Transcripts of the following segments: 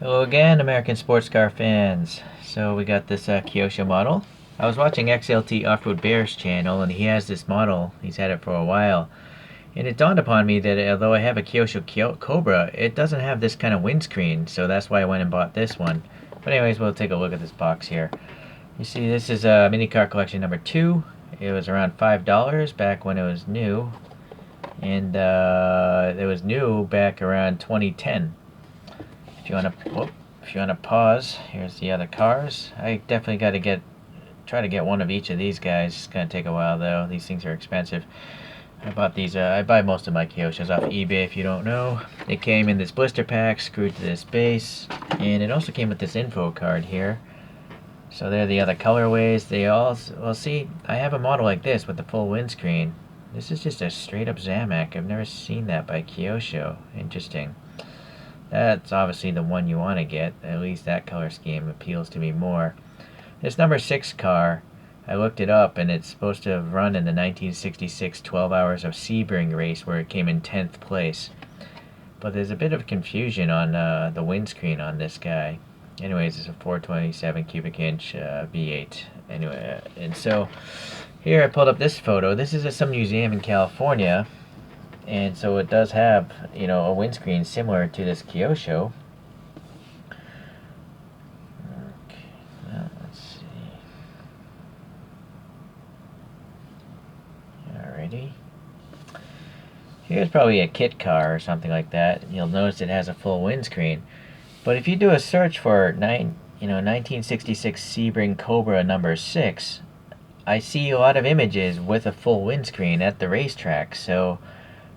Hello again, American sports car fans. So we got this Kyosho model. I was watching XLT Off-Road Bears channel, and he has this model. He's had it for a while, and it dawned upon me that although I have a Kyosho Cobra, it doesn't have this kind of windscreen. So that's why I went and bought this one. But anyways, we'll take a look at this box here. You see, this is mini car collection number 2. It was around $5 back when it was new, and it was new back around 2010. If you want to pause, here's the other cars. I definitely got to try to get one of each of these guys. It's gonna take a while though. These things are expensive. I bought these. I buy most of my Kyoshos off eBay. If you don't know, it came in this blister pack, screwed to this base, and it also came with this info card here. So there are the other colorways. They all well. See, I have a model like this with the full windscreen. This is just a straight up Zamak. I've never seen that by Kyosho. Interesting. That's obviously the one you want to get. At least that color scheme appeals to me more. This number 6 car, I looked it up, and it's supposed to have run in the 1966 12 Hours of Sebring race where it came in 10th place. But there's a bit of confusion on the windscreen on this guy. Anyways, it's a 427 cubic inch V8. Anyway, and so here I pulled up this photo. This is at some museum in California. And so it does have, a windscreen similar to this Kyosho. Okay, well, let's see. Alrighty. Here's probably a kit car or something like that. You'll notice it has a full windscreen. But if you do a search for 1966 Sebring Cobra number 6, I see a lot of images with a full windscreen at the racetrack. So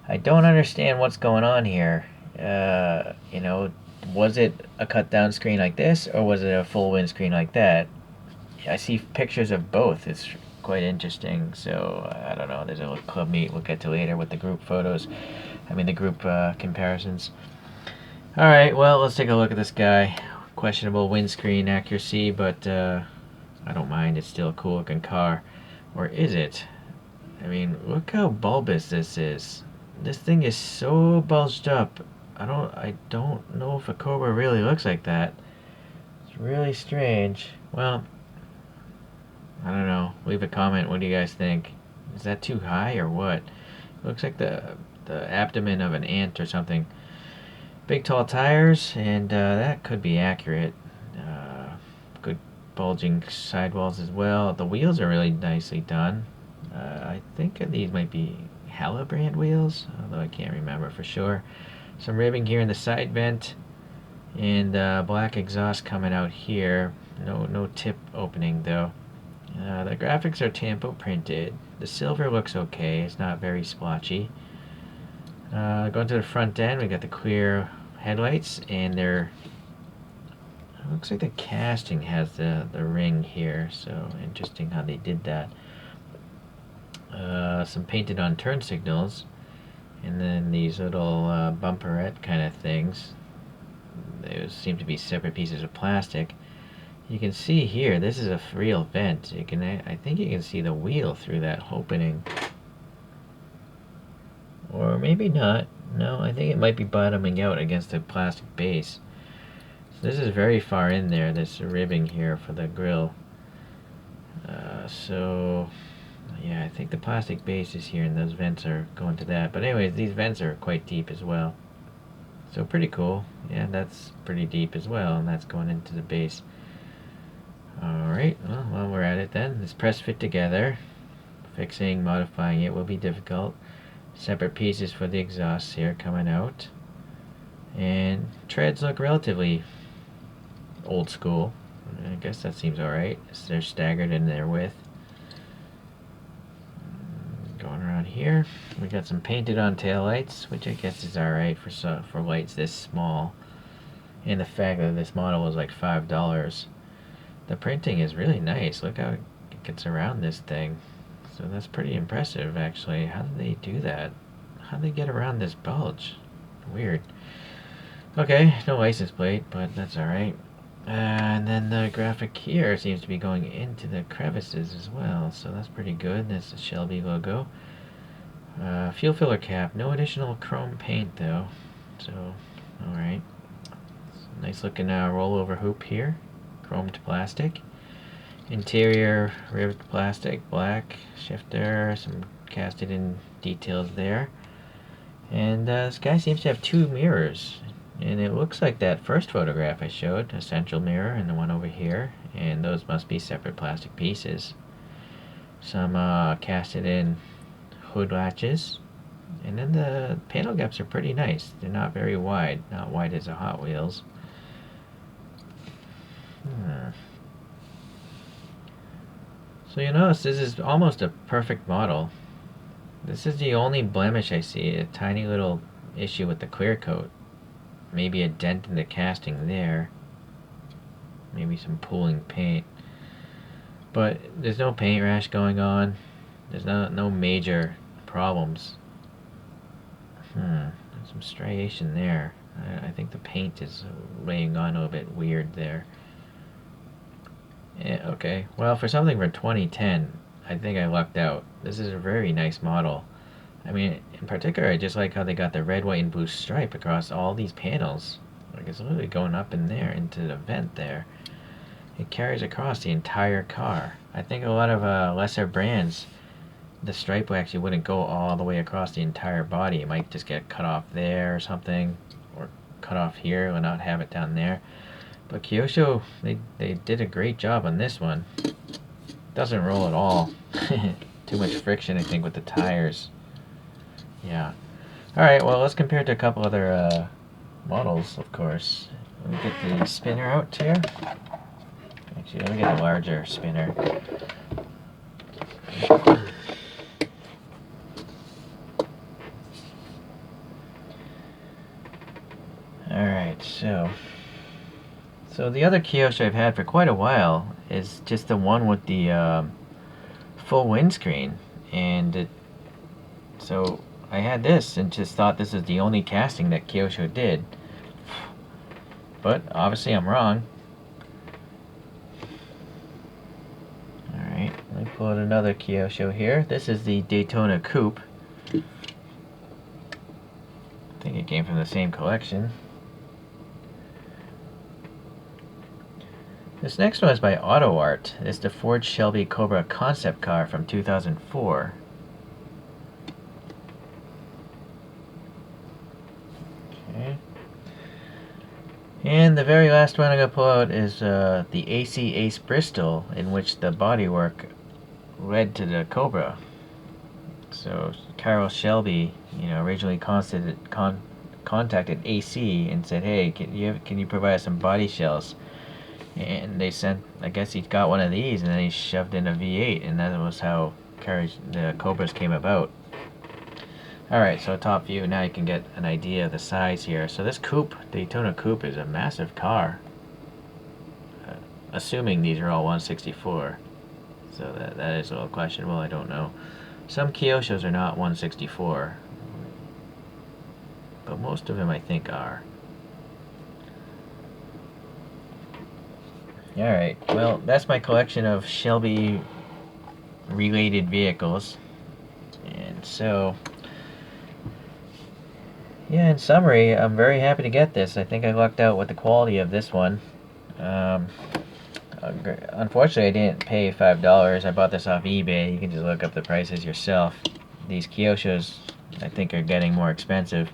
I don't understand what's going on here. Was it a cut down screen like this, or was it a full windscreen like that? I see pictures of both. It's quite interesting. So I don't know. There's a little club meet we'll get to later with the group photos. The group comparisons. All right. Well, let's take a look at this guy. Questionable windscreen accuracy, but I don't mind. It's still a cool looking car. Or is it? Look how bulbous this is. This thing is so bulged up. I don't know if a Cobra really looks like that. It's really strange. Well, I don't know. Leave a comment. What do you guys think? Is that too high or what? It looks like the abdomen of an ant or something. Big tall tires, and that could be accurate. Good bulging sidewalls as well. The wheels are really nicely done. I think these might be Hella brand wheels, although I can't remember for sure. Some ribbing here in the side vent, and black exhaust coming out here. No tip opening though. The graphics are tampo printed. The silver looks okay. It's not very splotchy. Going to the front end, we got the clear headlights, and it looks like the casting has the ring here. So interesting how they did that. Some painted on turn signals, and then these little bumperette kind of things. Those seem to be separate pieces of plastic. You can see here, this is a real vent. I think you can see the wheel through that opening. Or maybe not. No, I think it might be bottoming out against the plastic base. So this is very far in there, this ribbing here for the grill. Yeah, I think the plastic base is here, and those vents are going to that. But anyways, these vents are quite deep as well. So pretty cool. Yeah, that's pretty deep as well, and that's going into the base. Alright, well, while we're at it then, this press fit together. Fixing, modifying it will be difficult. Separate pieces for the exhausts here coming out. And treads look relatively old school. I guess that seems alright. They're staggered in their width. Going around here, we got some painted on taillights, which I guess is alright for lights this small. And the fact that this model was like $5. The printing is really nice. Look how it gets around this thing. So that's pretty impressive, actually. How did they do that? How did they get around this bulge? Weird. Okay, no license plate, but that's alright. And then the graphic here seems to be going into the crevices as well, so that's pretty good. That's the Shelby logo. Fuel filler cap, no additional chrome paint though, so alright. Nice Nice looking rollover hoop here, chromed plastic. Interior ribbed plastic, black shifter, some casted in details there. And this guy seems to have two mirrors. And it looks like that first photograph I showed, a central mirror and the one over here. And those must be separate plastic pieces. Some casted in hood latches. And then the panel gaps are pretty nice. They're not very wide, not wide as a Hot Wheels. So you notice this is almost a perfect model. This is the only blemish I see, a tiny little issue with the clear coat. Maybe a dent in the casting there. Maybe some pooling paint. But there's no paint rash going on. There's no major problems. There's some striation there. I think the paint is laying on a little bit weird there. Yeah, okay. Well, for something from 2010, I think I lucked out. This is a very nice model. I mean, in particular, I just like how they got the red, white, and blue stripe across all these panels. Like, it's literally going up in there into the vent there. It carries across the entire car. I think a lot of lesser brands, the stripe actually wouldn't go all the way across the entire body. It might just get cut off there or something, or cut off here and not have it down there. But Kyosho, they did a great job on this one. Doesn't roll at all. Too much friction, I think, with the tires. Yeah. Alright, well, let's compare it to a couple other models, of course. Let me get the spinner out here. Actually, let me get a larger spinner. Alright, so the other Kyosho I've had for quite a while is just the one with the full windscreen, and so I had this and just thought this is the only casting that Kyosho did, but obviously I'm wrong. Alright, let me pull out another Kyosho here. This is the Daytona Coupe. I think it came from the same collection. This next one is by Auto Art. It's the Ford Shelby Cobra concept car from 2004. Okay. And the very last one I'm going to pull out is the AC Ace Bristol, in which the bodywork led to the Cobra. So Carroll Shelby, originally contacted AC and said, "Hey, can you provide us some body shells?" And they sent, I guess he got one of these, and then he shoved in a V8, and that was how the Cobras came about. Alright, so top view, now you can get an idea of the size here. So this coupe, Daytona Coupe, is a massive car. Assuming these are all 164. So that is a little questionable, I don't know. Some Kyoshos are not 164. But most of them I think are. Alright, well, that's my collection of Shelby related vehicles. And so, yeah, in summary, I'm very happy to get this. I think I lucked out with the quality of this one. Unfortunately, I didn't pay $5. I bought this off eBay. You can just look up the prices yourself. These Kyoshos, I think, are getting more expensive.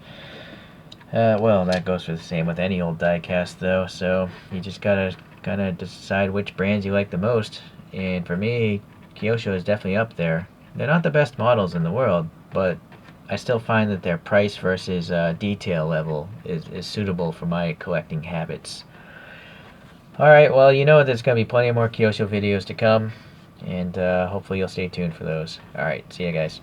Well, that goes for the same with any old diecast, though. So you just gotta kind of decide which brands you like the most. And for me, Kyosho is definitely up there. They're not the best models in the world, but I still find that their price versus detail level is suitable for my collecting habits. Alright, well, there's going to be plenty more Kyosho videos to come, and hopefully you'll stay tuned for those. Alright, see ya guys.